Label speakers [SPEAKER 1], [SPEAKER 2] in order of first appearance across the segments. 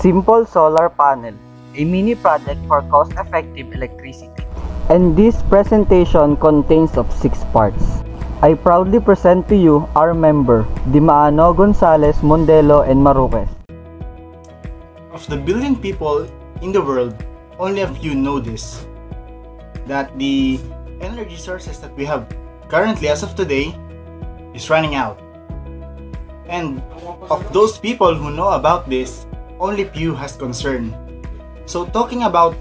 [SPEAKER 1] Simple solar panel, a mini project for cost-effective electricity. And this presentation contains of 6 parts. I proudly present to you our member, Dimaano, Gonzales, Mondelo, and Maruques.
[SPEAKER 2] Of the billion people in the world, only a few know this, that the energy sources that we have currently as of today is running out. And of those people who know about this, only few has concern. So talking about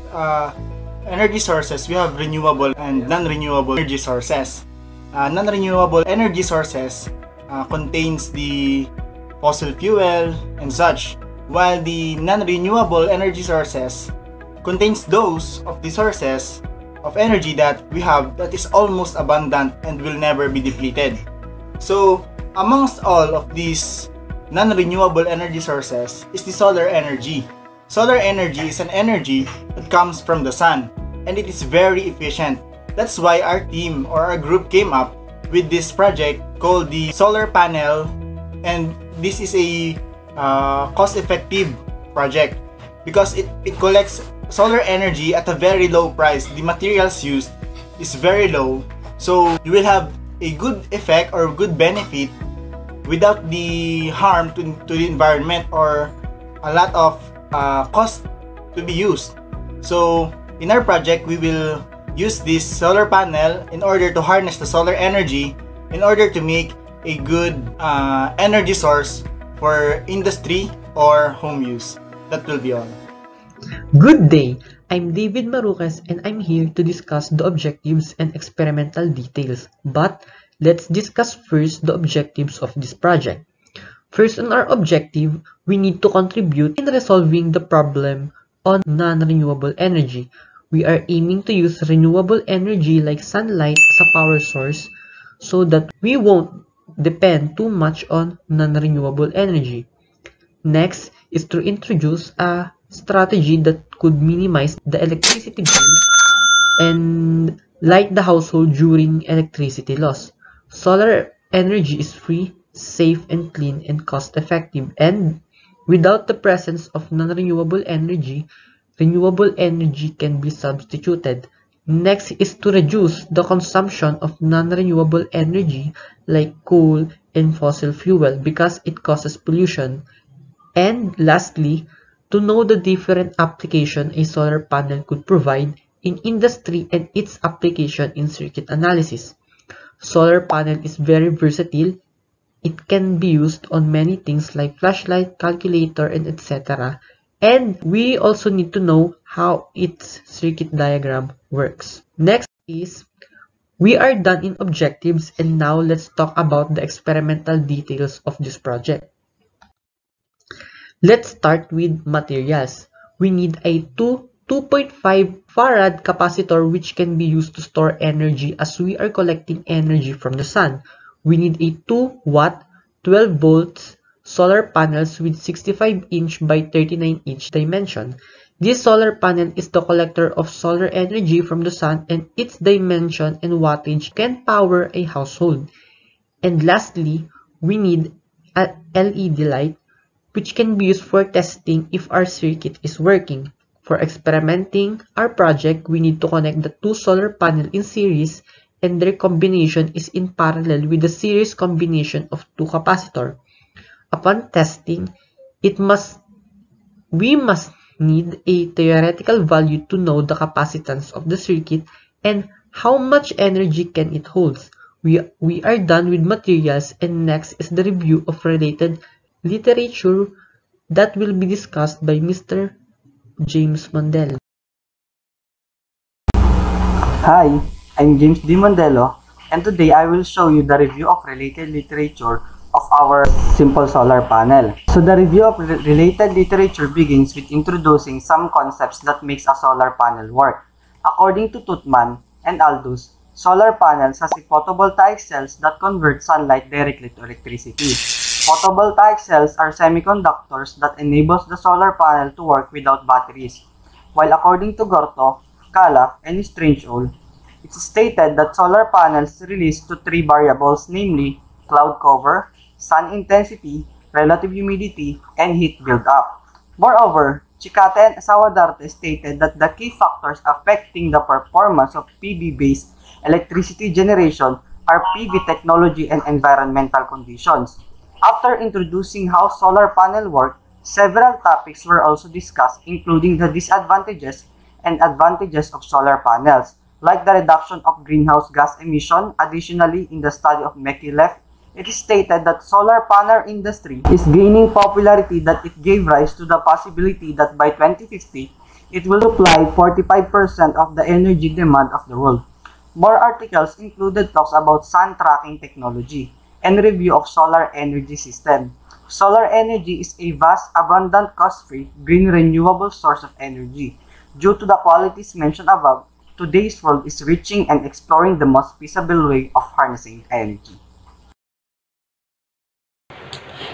[SPEAKER 2] energy sources, we have renewable and non-renewable energy sources. Non-renewable energy sources contains the fossil fuel and such, while the non-renewable energy sources contains those of the sources of energy that we have that is almost abundant and will never be depleted. So amongst all of these non-renewable energy sources is the solar energy. Solar energy is an energy that comes from the sun, and it is very efficient. That's why our team or our group came up with this project called the solar panel, and this is a cost-effective project because it collects solar energy at a very low price. The materials used is very low, so you will have a good effect or good benefit without the harm to the environment or a lot of cost to be used. So in our project, we will use this solar panel in order to harness the solar energy in order to make a good energy source for industry or home use. That will be all.
[SPEAKER 3] Good day! I'm David Maruques and I'm here to discuss the objectives and experimental details. But let's discuss first the objectives of this project. First, on our objective, we need to contribute in resolving the problem on non-renewable energy. We are aiming to use renewable energy like sunlight as a power source so that we won't depend too much on non-renewable energy. Next is to introduce a strategy that could minimize the electricity bill and light the household during electricity loss. Solar energy is free, safe and clean and cost-effective, and without the presence of non-renewable energy, renewable energy can be substituted. Next is to reduce the consumption of non-renewable energy like coal and fossil fuel because it causes pollution. And lastly, to know the different application a solar panel could provide in industry and its application in circuit analysis. Solar panel is very versatile. It can be used on many things like flashlight, calculator, and etc. And we also need to know how its circuit diagram works. Next is, we are done in objectives, and now let's talk about the experimental details of this project. Let's start with materials. We need a 2.5 farad capacitor which can be used to store energy as we are collecting energy from the sun. We need a 2 watt, 12 volts solar panels with 65-inch by 39-inch dimension. This solar panel is the collector of solar energy from the sun, and its dimension and wattage can power a household. And lastly, we need a LED light which can be used for testing if our circuit is working. For experimenting our project, we need to connect the 2 solar panels in series, and their combination is in parallel with the series combination of 2 capacitors. Upon testing, we must need a theoretical value to know the capacitance of the circuit and how much energy can it hold. We are done with materials, and next is the review of related literature that will be discussed by Mr. James Mondelo.
[SPEAKER 1] Hi, I'm James D. Mondelo, and today I will show you the review of related literature of our simple solar panel. So the review of related literature begins with introducing some concepts that makes a solar panel work. According to Tutman and Aldous, solar panels has a photovoltaic cells that convert sunlight directly to electricity. Photovoltaic cells are semiconductors that enables the solar panel to work without batteries. While according to Gorto, Calaf, and Strangeowl, it's stated that solar panels release to 3 variables, namely cloud cover, sun intensity, relative humidity, and heat buildup. Moreover, Chicate and Sawadarte stated that the key factors affecting the performance of PV-based electricity generation are PV technology and environmental conditions. After introducing how solar panel work, several topics were also discussed, including the disadvantages and advantages of solar panels, like the reduction of greenhouse gas emission. Additionally, in the study of Mekilef, it is stated that solar panel industry is gaining popularity, that it gave rise to the possibility that by 2050, it will supply 45% of the energy demand of the world. More articles included talks about sun tracking technology and review of solar energy system. Solar energy is a vast, abundant, cost-free, green renewable source of energy. Due to the qualities mentioned above, today's world is reaching and exploring the most feasible way of harnessing energy.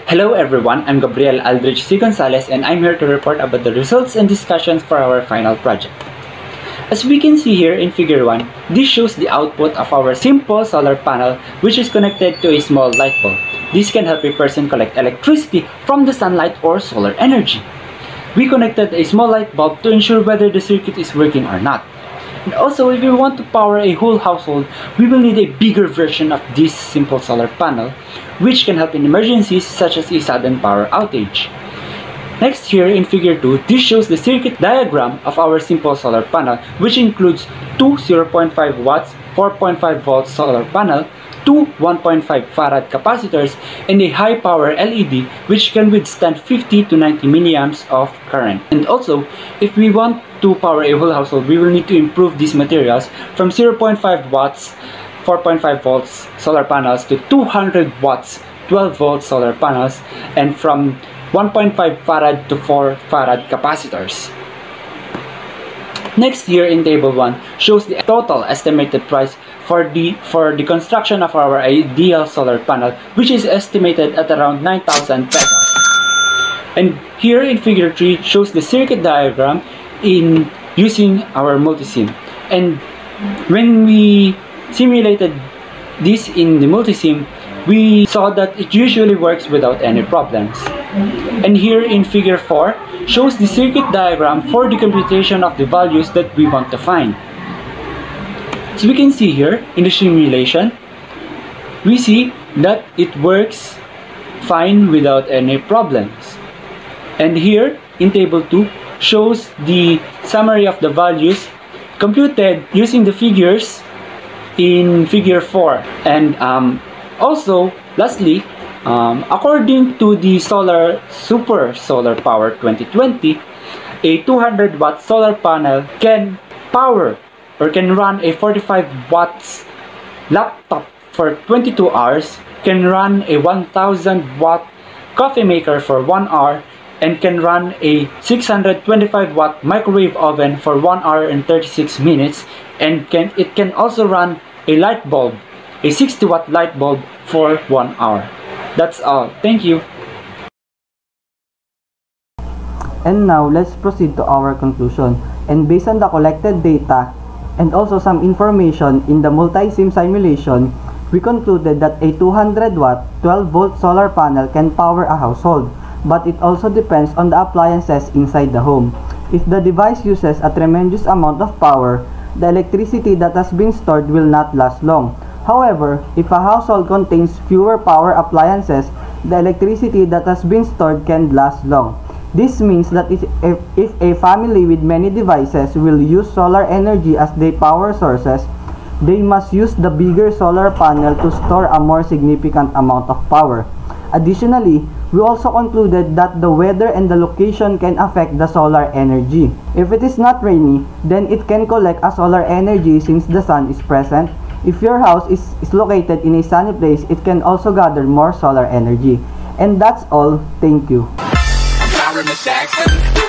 [SPEAKER 4] Hello everyone, I'm Gabriel Aldrich C. Gonzalez and I'm here to report about the results and discussions for our final project. As we can see here in figure 1, this shows the output of our simple solar panel which is connected to a small light bulb. This can help a person collect electricity from the sunlight or solar energy. We connected a small light bulb to ensure whether the circuit is working or not. And also, if we want to power a whole household, we will need a bigger version of this simple solar panel, which can help in emergencies such as a sudden power outage. Next, here in figure 2, this shows the circuit diagram of our simple solar panel, which includes two 0.5 watts 4.5 volts solar panel, two 1.5 farad capacitors, and a high power LED which can withstand 50 to 90 milliamps of current. And also, if we want to power a whole household, we will need to improve these materials from 0.5 watts 4.5 volts solar panels to 200 watts 12 volt solar panels, and from 1.5 farad to 4 farad capacitors. Next, here in table 1 shows the total estimated price for the construction of our ideal solar panel, which is estimated at around 9,000 pesos. And here in figure 3 shows the circuit diagram in using our multisim. And when we simulated this in the multisim, we saw that it usually works without any problems. And here in figure 4 shows the circuit diagram for the computation of the values that we want to find. So we can see here in the simulation, we see that it works fine without any problems. And here in table 2 shows the summary of the values computed using the figures in figure 4. And also, lastly, according to the Super Solar Power 2020, a 200 watt solar panel can power or can run a 45 watts laptop for 22 hours, can run a 1000 watt coffee maker for 1 hour, and can run a 625 watt microwave oven for 1 hour and 36 minutes, and it can also run a light bulb, a 60 watt light bulb for 1 hour. That's all. Thank you.
[SPEAKER 1] And now, let's proceed to our conclusion. And based on the collected data and also some information in the multi-sim simulation, we concluded that a 200 watt 12 volt solar panel can power a household, but it also depends on the appliances inside the home. If the device uses a tremendous amount of power, the electricity that has been stored will not last long. However, if a household contains fewer power appliances, the electricity that has been stored can last long. This means that if a family with many devices will use solar energy as their power sources, they must use the bigger solar panel to store a more significant amount of power. Additionally, we also concluded that the weather and the location can affect the solar energy. If it is not rainy, then it can collect a solar energy since the sun is present. If your house is located in a sunny place, it can also gather more solar energy. And that's all. Thank you.
[SPEAKER 5] Jackson.